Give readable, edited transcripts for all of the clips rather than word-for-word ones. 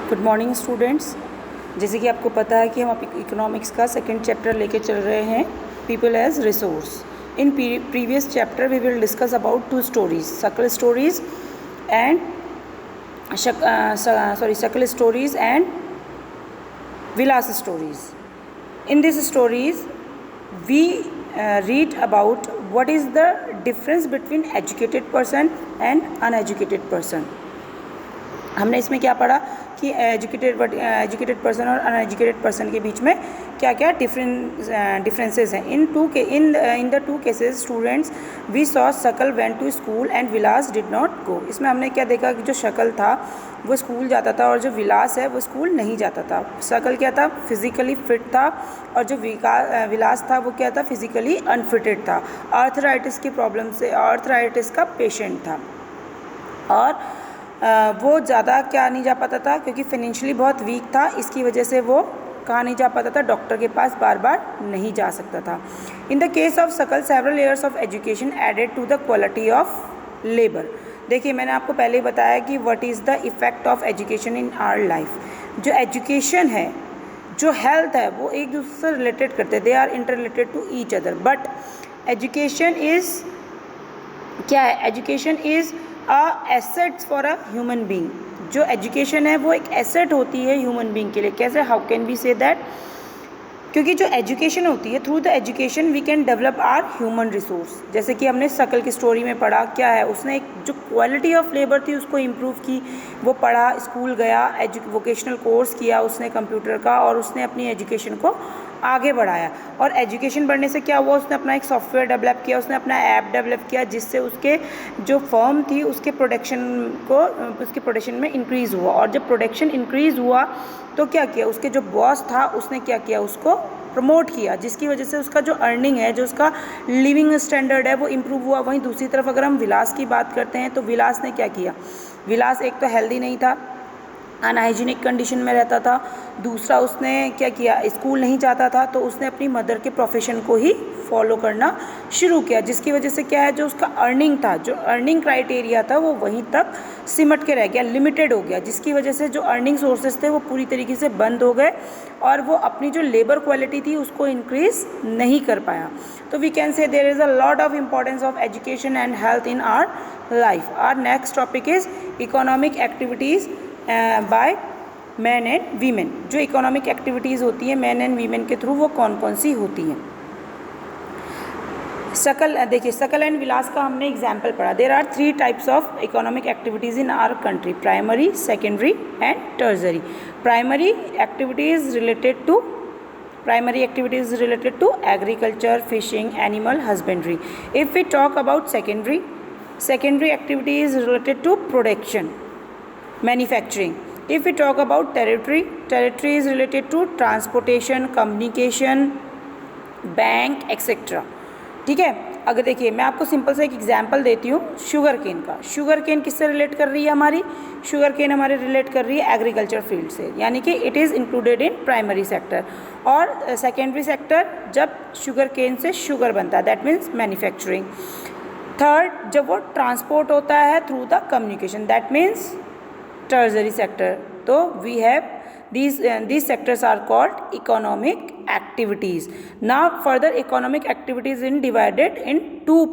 Good morning students. जैसे कि आपको पता है कि हम इकोनॉमिक्स का सेकंड चैप्टर लेके चल रहे हैं, people as resource. In previous chapter we will discuss about two stories, Sakal stories and Sakal stories and Vilas stories. In these stories we read about what is the difference between educated person and uneducated person. हमने इसमें क्या पढ़ा कि educated person और uneducated person के बीच में क्या क्या डिफरेंसेस हैं. In the two cases students we saw Sakal went to school and Vilas did not go. इसमें हमने क्या देखा कि जो शकल था वो स्कूल जाता था और जो विलास है वो स्कूल नहीं जाता था. शकल क्या था, फिजिकली फिट था, और जो विलास था वो क्या था, फिजिकली अनफिटेड था. आर्थराइटिस की प्रॉब्लम से, आर्थराइटिस का पेशेंट था और वो ज़्यादा क्या नहीं जा पाता था क्योंकि फाइनेंशियली बहुत वीक था. इसकी वजह से वो कहाँ नहीं जा पाता था, डॉक्टर के पास बार बार नहीं जा सकता था. In the case of Sakal several layers of education added to the quality of labour. देखिए मैंने आपको पहले ही बताया कि what is the effect of education in our life. जो एजुकेशन है, जो हेल्थ है, वो एक दूसरे से रिलेटेड करते हैं. They are inter related to each other. But education is क्या है, education is assets for a human being. जो एजुकेशन है वो एक एसेट होती है ह्यूमन बीइंग के लिए. कैसे, how can we say that? क्योंकि जो एजुकेशन होती है, through the education we can develop our human resource. जैसे कि हमने शकल की स्टोरी में पढ़ा, क्या है, उसने एक जो क्वालिटी ऑफ लेबर थी उसको इम्प्रूव की. वो पढ़ा, स्कूल गया, वोकेशनल कोर्स किया उसने कंप्यूटर का, और उसने अपनी एजुकेशन को आगे बढ़ाया. और एजुकेशन बढ़ने से क्या हुआ, उसने अपना एक सॉफ्टवेयर डेवलप किया, उसने अपना ऐप डेवलप किया, जिससे उसके जो फर्म थी उसके प्रोडक्शन में इंक्रीज़ हुआ. और जब प्रोडक्शन इंक्रीज़ हुआ तो क्या किया, उसके जो बॉस था उसने क्या किया, उसको प्रमोट किया, जिसकी वजह से उसका जो अर्निंग है, जो उसका लिविंग स्टैंडर्ड है वो इम्प्रूव हुआ. वहीं दूसरी तरफ अगर हम विलास की बात करते हैं तो विलास ने क्या किया, विलास एक तो हेल्दी नहीं था, अनहाइजीनिक कंडीशन में रहता था. दूसरा उसने क्या किया, स्कूल नहीं जाता था, तो उसने अपनी मदर के प्रोफेशन को ही फॉलो करना शुरू किया, जिसकी वजह से क्या है, जो उसका अर्निंग था, जो अर्निंग क्राइटेरिया था, वो वहीं तक सिमट के रह गया, लिमिटेड हो गया, जिसकी वजह से जो अर्निंग सोर्सेज थे वो पूरी तरीके से बंद हो गए और वो अपनी जो लेबर क्वालिटी थी उसको इंक्रीज़ नहीं कर पाया. तो we can say there is a lot of importance of education and health in our life. Our next topic is economic activities by man and women. जो इकोनॉमिक एक्टिविटीज़ होती हैं man and women के थ्रू, वो कौन कौन सी होती हैं. शकल, देखिए शकल एंड विलास का हमने एग्जाम्पल पढ़ा. There are 3 types of economic activities in our country, primary, secondary and tertiary. Primary activities related to agriculture, fishing, animal husbandry. If we talk about secondary activities related to production, manufacturing. If we talk about territory is related to transportation, communication, bank etcetera. ठीक है. अगर देखिए मैं आपको simple से एक example देती हूँ शुगर केन का. शुगर केन किससे रिलेट कर रही है, हमारी शुगर केन हमारी रिलेट कर रही है एग्रीकल्चर फील्ड से, यानी कि it is included in primary sector. और सेकेंडरी सेक्टर जब शुगर केन से शुगर बनता है, दैट मीन्स मैन्युफैक्चरिंग. थर्ड, जब वो ट्रांसपोर्ट होता है through the communication, that means tertiary sector. तो we have these sectors are called economic activities. Now further economic activities divided in two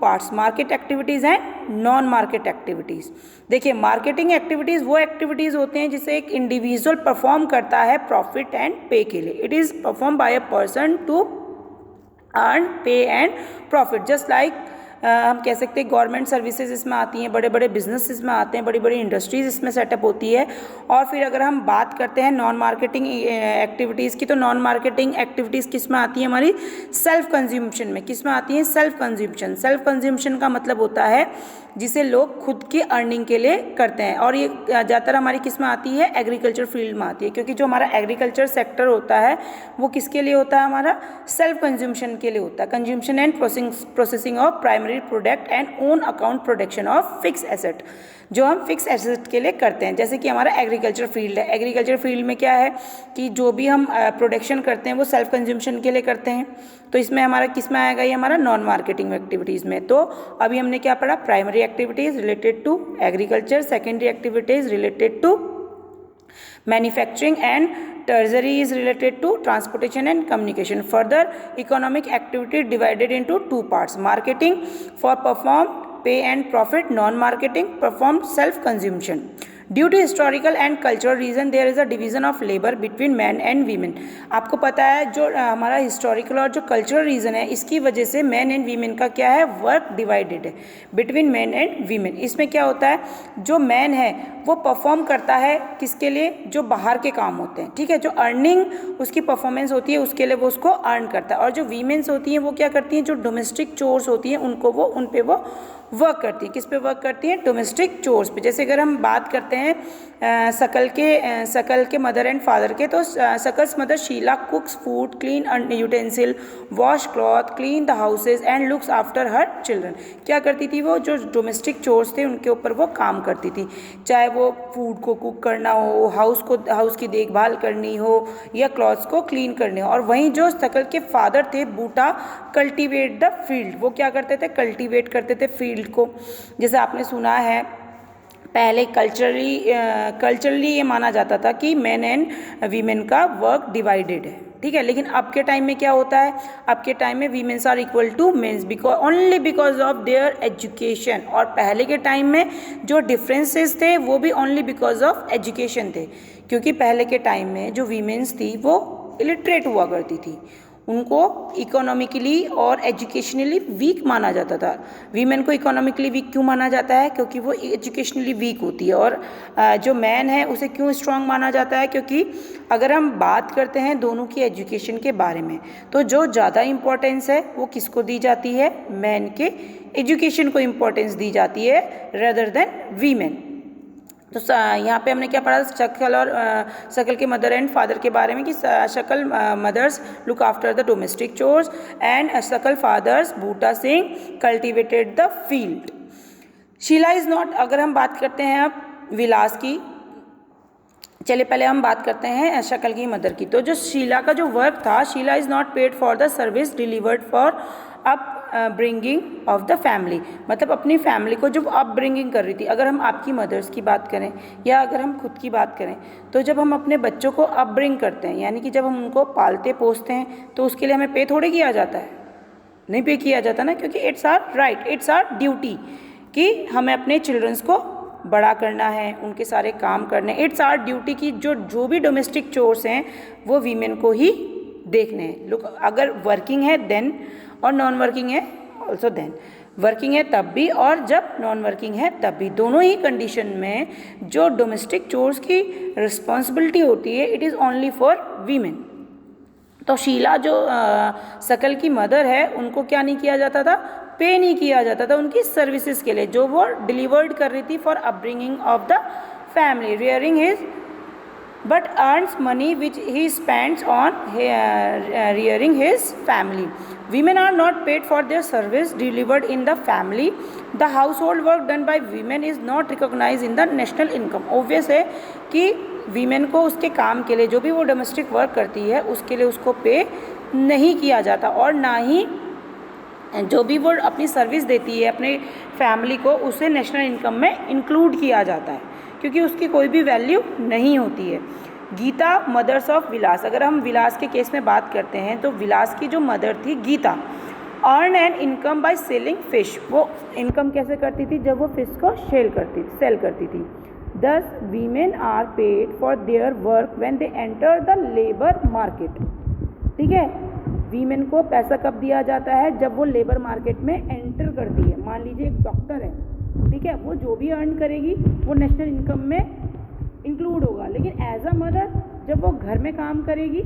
parts, market activities and non market activities. देखिए marketing activities वो activities होते हैं जिसे एक individual perform करता है profit and pay के लिए. It is perform by a person to earn pay and profit. Just like हम कह सकते हैं गवर्नमेंट सर्विसेज इसमें आती हैं, बड़े बड़े बिजनेस इसमें आते हैं, बड़ी बड़ी इंडस्ट्रीज़ इसमें सेटअप होती है. और फिर अगर हम बात करते हैं नॉन मार्केटिंग एक्टिविटीज़ की, तो नॉन मार्केटिंग एक्टिविटीज़ किस में आती हैं, हमारी सेल्फ कंज्यूम्शन में. किस में आती हैं, सेल्फ कंज्यूम्शन. सेल्फ कंज्यूम्शन का मतलब होता है जिसे लोग खुद की अर्निंग के लिए करते हैं. और ये ज़्यादातर हमारी किस में आती है, एग्रीकल्चर फील्ड में आती है, क्योंकि जो हमारा एग्रीकल्चर सेक्टर होता है वो किसके लिए होता है, हमारा सेल्फ कंज्यूम्शन के लिए होता है. Consumption and processing of primary product and own account production of fix asset, जो हम फिक्स एसेट के लिए करते हैं. जैसे कि हमारा एग्रीकल्चर फील्ड है, एग्रीकल्चर फील्ड में क्या है कि जो भी हम प्रोडक्शन करते हैं वो सेल्फ कंज्यूम्शन के लिए करते हैं. तो इसमें हमारा किस में आएगा, ये हमारा नॉन मार्केटिंग एक्टिविटीज़ में. तो अभी हमने क्या पढ़ा, primary primary activities related to agriculture, secondary activities related to manufacturing, and tertiary is related to transportation and communication. Further, economic activity divided into two parts: marketing for performed pay and profit, non-marketing performed self-consumption. Due to historical and cultural reason there is a division of labor between men and women. आपको पता है जो हमारा historical और जो cultural reason है इसकी वजह से मैन एंड वीमेन का क्या है, वर्क डिवाइडेड है बिटवीन मैन एंड वीमेन. इसमें क्या होता है, जो मैन है वो परफॉर्म करता है किसके लिए, जो बाहर के काम होते हैं, ठीक है, जो अर्निंग उसकी परफॉर्मेंस होती है उसके लिए वो उसको अर्न करता है. और जो वीमेन्स होती हैं वो क्या करती हैं, जो डोमेस्टिक चोर्स होती हैं उनको वो उन पे वो वर्क करती है. किस पे वर्क करती हैं, डोमेस्टिक चोर्स पे. जैसे अगर हम बात करते हैं सकल के मदर एंड फादर के, तो Sakal's mother Sheela cooks food, clean utensil, wash cloth, clean the houses and looks after her children. क्या करती थी वो, जो डोमेस्टिक चोर्स थे उनके ऊपर वो काम करती थी, चाहे वो फूड को कुक करना हो, हाउस की देखभाल करनी हो या क्लॉथ्स को क्लीन करने हो. और वहीं जो सकल के फादर थे बूटा, कल्टीवेट द फील्ड, वो क्या करते थे, कल्टीवेट करते थे फील्ड को. जैसे आपने सुना है पहले कल्चरली ये माना जाता था कि मैन एंड वीमेन का वर्क डिवाइडेड है, ठीक है. लेकिन अब के टाइम में क्या होता है, अब के टाइम में womens are equal to mens only because of their education. और पहले के टाइम में जो डिफरेंसेस थे वो भी ओनली बिकॉज ऑफ एजुकेशन थे, क्योंकि पहले के टाइम में जो वीमेन्स थी वो इलिटरेट हुआ करती थी, उनको इकोनॉमिकली और एजुकेशनली वीक माना जाता था. वीमेन को इकोनॉमिकली वीक क्यों माना जाता है, क्योंकि वो एजुकेशनली वीक होती है. और जो मैन है उसे क्यों स्ट्रांग माना जाता है, क्योंकि अगर हम बात करते हैं दोनों की एजुकेशन के बारे में तो जो ज़्यादा इम्पोर्टेंस है वो किसको दी जाती है, मैन के एजुकेशन को इम्पोर्टेंस दी जाती है रेदर देन वीमेन. तो यहाँ पे हमने क्या पढ़ा, शकल के मदर एंड फादर के बारे में कि Sakal mother's look after the domestic chores and Sakal father's Buta Singh cultivated the field. Sheela is not, अगर हम बात करते हैं अब विलास की, चलिए पहले हम बात करते हैं शकल की मदर की. तो जो शीला का जो वर्क था, Sheela is not paid for the service delivered for upbringing of the family. मतलब अपनी फैमिली को जब अप ब्रिंगिंग कर रही थी, अगर हम आपकी मदर्स की बात करें या अगर हम खुद की बात करें, तो जब हम अपने बच्चों को अप ब्रिंग करते हैं यानी कि जब हम उनको पालते पोसते हैं तो उसके लिए हमें पे थोड़े किया जाता है, नहीं पे किया जाता ना, क्योंकि it's our right, it's our duty कि हमें अपने चिल्ड्रंस को बड़ा करना है, उनके सारे काम करने. इट्स आर ड्यूटी की जो भी डोमेस्टिक चोर्स हैं वो वीमेन को ही देखने हैं. लोग अगर वर्किंग है देन, और नॉन वर्किंग है ऑल्सो देन. वर्किंग है तब भी और जब नॉन वर्किंग है तब भी, दोनों ही कंडीशन में जो डोमेस्टिक चोर्स की रिस्पॉन्सिबिलिटी होती है it is only for women. तो शीला जो शकल की मदर है उनको क्या नहीं किया जाता था, पे नहीं किया जाता था उनकी सर्विसेज के लिए जो वो डिलीवर्ड कर रही थी for upbringing of the family, rearing his, but earns money which he spends on rearing his family. Women are not paid for their service delivered in the family. The household work done by women is not recognized in the national income. Obvious है कि women को उसके काम के लिए जो भी वो डोमेस्टिक वर्क करती है उसके लिए उसको पे नहीं किया जाता, और ना ही जो भी वो अपनी सर्विस देती है अपने फैमिली को उसे नेशनल इनकम में इंक्लूड किया जाता है, क्योंकि उसकी कोई भी वैल्यू नहीं होती है. गीता मदर्स ऑफ विलास, अगर हम विलास के केस में बात करते हैं तो विलास की जो मदर थी Geeta, earn an income by selling fish. वो इनकम कैसे करती थी, जब वो फिश को सेल करती थी. These women are paid for their work when they enter the labour market. ठीक है, वीमेन को पैसा कब दिया जाता है, जब वो लेबर मार्केट में एंटर करती है. मान लीजिए एक डॉक्टर है, ठीक है, वो जो भी अर्न करेगी वो नेशनल इनकम में इंक्लूड होगा, लेकिन एज अ मदर जब वो घर में काम करेगी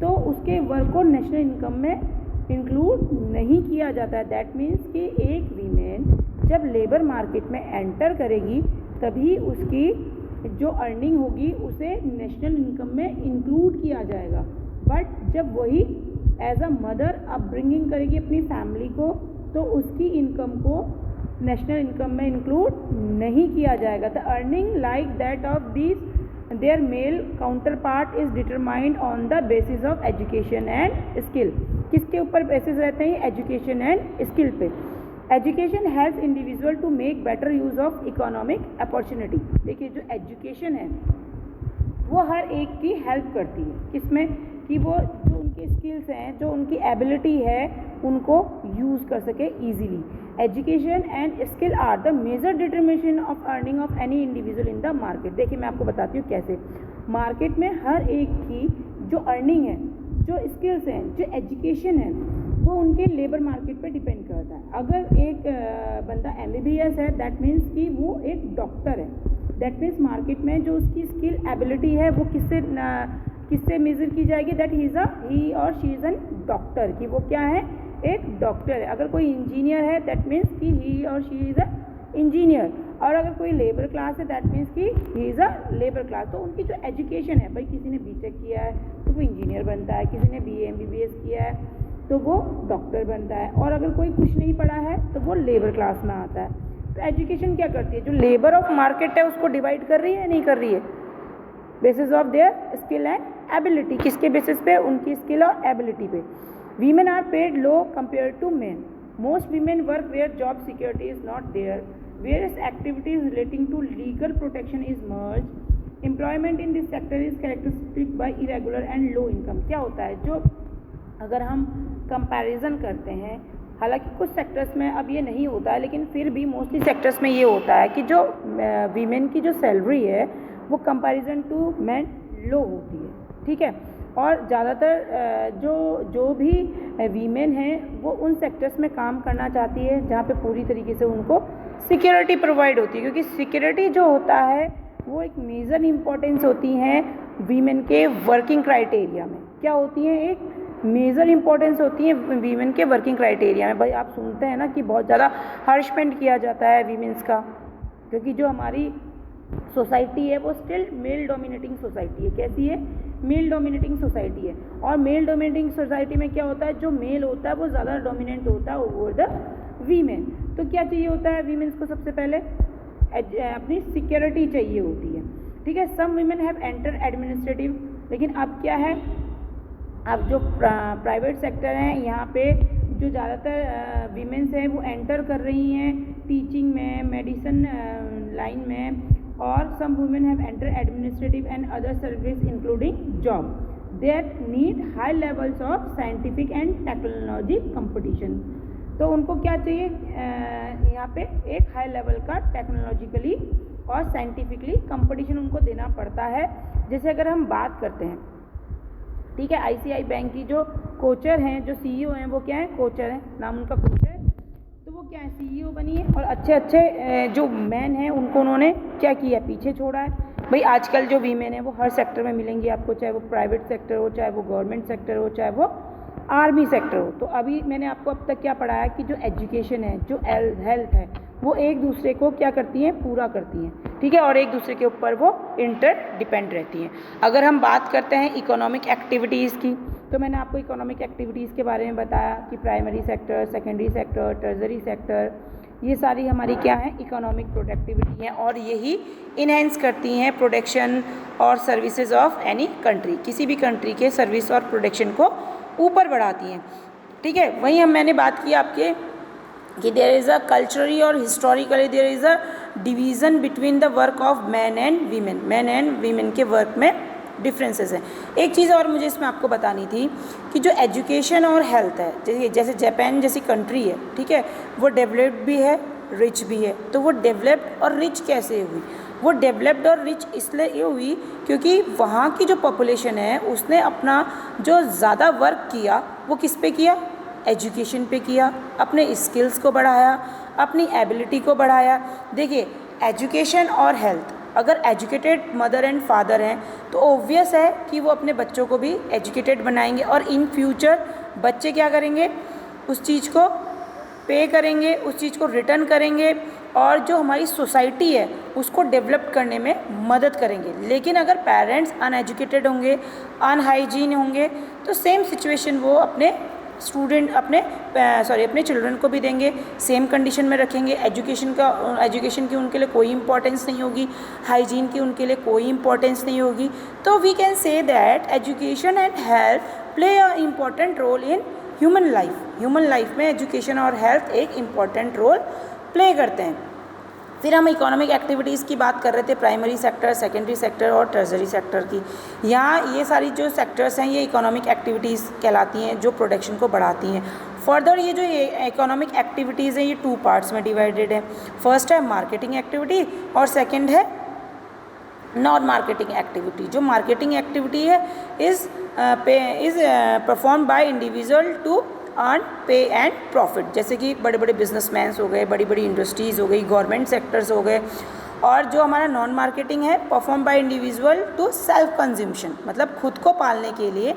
तो उसके वर्क को नेशनल इनकम में इंक्लूड नहीं किया जाता है. दैट मीन्स कि एक वीमेन जब लेबर मार्केट में एंटर करेगी तभी उसकी जो अर्निंग होगी उसे नेशनल इनकम में इंक्लूड किया जाएगा. बट जब वही एज अ मदर अपब्रिंगिंग करेगी अपनी फैमिली को तो उसकी इनकम को नेशनल इनकम में इंक्लूड नहीं किया जाएगा. The earning like that of this their male counterpart is determined on the basis of education and skill. किसके ऊपर बेसिस रहते हैं, एजुकेशन एंड स्किल पे. Education help individual to make better use of economic opportunity. देखिए जो education है वो हर एक की हेल्प करती है, किसमें कि वो जो उनके स्किल्स हैं, जो उनकी एबिलिटी है, उनको यूज़ कर सके easily. Education and skill are the major determination of earning of any individual in the market. देखिए मैं आपको बताती हूँ कैसे। मार्केट में हर एक की जो अर्निंग है, जो स्किल्स हैं, जो एजुकेशन है, वो उनके लेबर मार्केट पे डिपेंड करता है। अगर एक बंदा MBBS है, दैट मीन्स कि वो एक डॉक्टर है। दैट मीन्स मार्केट में जो उसकी स्किल एबिलिटी है वो किससे मेज़र की जाएगी, दैट ही और शी इज़ एन डॉक्टर, कि वो क्या है, एक डॉक्टर है। अगर कोई इंजीनियर है दैट मीन्स कि ही और शी इज़ अ इंजीनियर, और अगर कोई लेबर क्लास है दैट मीन्स कि he is a labour class. तो उनकी जो एजुकेशन है, भाई किसी ने BTech किया है तो वो इंजीनियर बनता है, किसी ने BA MBBS किया है तो वो डॉक्टर बनता है, और अगर कोई कुछ नहीं पढ़ा है तो वो लेबर क्लास में आता है। तो एजुकेशन क्या करती है, जो लेबर ऑफ मार्केट है उसको डिवाइड कर रही है या नहीं कर रही है, basis of their skill and ability. किसके बेसिस पे, उनकी स्किल और एबिलिटी पे। Women are paid low compare to men. Most women work where job security is not there, various activities relating to legal protection is merge. Employment in this sector is characteristic by irregular and low income. क्या होता है, जो अगर हम comparison करते हैं, हालांकि कुछ सेक्टर्स में अब ये नहीं होता है, लेकिन फिर भी मोस्टली सेक्टर्स में ये होता है कि जो वीमेन की जो सैलरी है वो कंपैरिजन टू मैन लो होती है, ठीक है। और ज़्यादातर जो भी वीमेन हैं वो उन सेक्टर्स में काम करना चाहती है जहाँ पे पूरी तरीके से उनको सिक्योरिटी प्रोवाइड होती है, क्योंकि सिक्योरिटी जो होता है वो एक मेजर इम्पोर्टेंस होती हैं वीमेन के वर्किंग क्राइटेरिया में। क्या होती हैं, एक मेजर इंपॉर्टेंस होती है वीमेन के वर्किंग क्राइटेरिया में। भाई आप सुनते हैं ना कि बहुत ज़्यादा हर्षमेंट किया जाता है वीमेंस का, क्योंकि जो हमारी सोसाइटी है वो स्टिल मेल डोमिनेटिंग सोसाइटी है। कैसी है, मेल डोमिनेटिंग सोसाइटी है। और मेल डोमिनेटिंग सोसाइटी में क्या होता है, जो मेल होता है वो ज़्यादा डोमिनेंट होता है ओवर द वीमेन। तो क्या चाहिए होता है वीमेंस को, सबसे पहले अपनी सिक्योरिटी चाहिए होती है, ठीक है। सम वीमेन हैव एंटर एडमिनिस्ट्रेटिव, लेकिन अब क्या है, अब जो प्राइवेट सेक्टर हैं यहाँ पे जो ज़्यादातर वीमेंस हैं वो एंटर कर रही हैं टीचिंग में, मेडिसिन लाइन में, और some women have enter administrative and other service including job that need high levels of scientific and technology competition. तो उनको क्या चाहिए, यहाँ पे एक हाई लेवल का टेक्नोलॉजिकली और साइंटिफिकली कंपटीशन उनको देना पड़ता है। जैसे अगर हम बात करते हैं, ठीक है, ICICI बैंक की जो कोचर हैं, जो CEO हैं, वो क्या है, कोचर हैं, नाम उनका कोचर, तो वो क्या है, CEO बनी है। और अच्छे अच्छे जो मैन हैं उनको उन्होंने क्या किया, पीछे छोड़ा है। भाई आजकल जो वीमेन है वो हर सेक्टर में मिलेंगी आपको, चाहे वो प्राइवेट सेक्टर हो, चाहे वो गवर्नमेंट सेक्टर हो, चाहे वो आर्मी सेक्टर हो। तो अभी मैंने आपको अब तक क्या पढ़ाया कि जो एजुकेशन है, जो हेल्थ है, वो एक दूसरे को क्या करती हैं, पूरा करती हैं, ठीक है, और एक दूसरे के ऊपर वो इंटर डिपेंड रहती हैं। अगर हम बात करते हैं इकोनॉमिक एक्टिविटीज़ की, तो मैंने आपको इकोनॉमिक एक्टिविटीज़ के बारे में बताया कि primary sector, secondary sector, टर्जरी sector, ये सारी हमारी क्या है, इकोनॉमिक प्रोडक्टिविटी है, और यही इन्हेंस करती हैं प्रोडक्शन और सर्विसेज ऑफ एनी कंट्री। किसी भी कंट्री के सर्विस और प्रोडक्शन को ऊपर बढ़ाती हैं, ठीक है। वहीं मैंने बात की आपके कि देयर इज़ अ कल्चरली और historically there is a division between the work of man and women. Man and women के वर्क में डिफरेंसेस हैं। एक चीज़ और मुझे इसमें आपको बतानी थी कि जो एजुकेशन और हेल्थ है, जैसे जापान जैसी कंट्री है, ठीक है, वो डेवलप्ड भी है, रिच भी है। तो वो डेवलप्ड और रिच कैसे हुई, वो डेवलप्ड और रिच इसलिए हुई क्योंकि वहाँ की जो पॉपुलेशन है उसने अपना जो ज़्यादा वर्क किया वो किस पे किया, एजुकेशन पे किया, अपने स्किल्स को बढ़ाया, अपनी एबिलिटी को बढ़ाया। देखिए एजुकेशन और हेल्थ, अगर एजुकेटेड मदर एंड फादर हैं तो ऑब्वियस है कि वो अपने बच्चों को भी एजुकेटेड बनाएंगे, और इन फ्यूचर बच्चे क्या करेंगे, उस चीज़ को पे करेंगे, उस चीज़ को रिटर्न करेंगे, और जो हमारी सोसाइटी है उसको डेवलप करने में मदद करेंगे। लेकिन अगर पेरेंट्स अनएजुकेटेड होंगे, अनहाइजीन होंगे, तो सेम सिचुएशन वो अपने अपने चिल्ड्रन को भी देंगे, सेम कंडीशन में रखेंगे। एजुकेशन की उनके लिए कोई इंपॉर्टेंस नहीं होगी, हाइजीन की उनके लिए कोई इंपॉर्टेंस नहीं होगी। तो we can say that education and health play a important role in human life में एजुकेशन और हेल्थ एक इम्पॉर्टेंट रोल प्ले करते हैं। फिर हम इकोनॉमिक एक्टिविटीज़ की बात कर रहे थे, प्राइमरी सेक्टर, सेकेंडरी सेक्टर और टर्सरी सेक्टर की। यहाँ ये सारी जो सेक्टर्स हैं ये इकोनॉमिक एक्टिविटीज़ कहलाती हैं जो प्रोडक्शन को बढ़ाती हैं। फर्दर ये जो इकोनॉमिक एक्टिविटीज़ हैं ये 2 पार्ट्स में डिवाइडेड है। फर्स्ट है मार्केटिंग एक्टिविटी और सेकेंड है नॉन मार्केटिंग एक्टिविटी। जो मार्केटिंग एक्टिविटी है is perform by individual to earn pay and profit, जैसे कि बड़े बड़े बिजनेसमैन्स हो गए, बड़ी बड़ी इंडस्ट्रीज़ हो गई, गवर्नमेंट सेक्टर्स हो गए। और जो हमारा नॉन मार्केटिंग है perform by individual to self consumption, मतलब खुद को पालने के लिए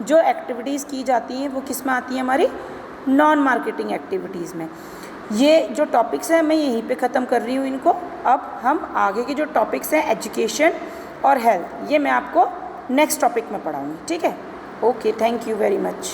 जो एक्टिविटीज़ की जाती हैं वो किस में आती है, हमारी नॉन मार्केटिंग एक्टिविटीज़ में। ये जो टॉपिक्स हैं मैं यहीं पे ख़त्म कर रही हूँ इनको। अब हम आगे के जो टॉपिक्स हैं एजुकेशन और हेल्थ, ये मैं आपको नेक्स्ट टॉपिक में पढ़ाऊँगी, ठीक है। Okay, thank you very much.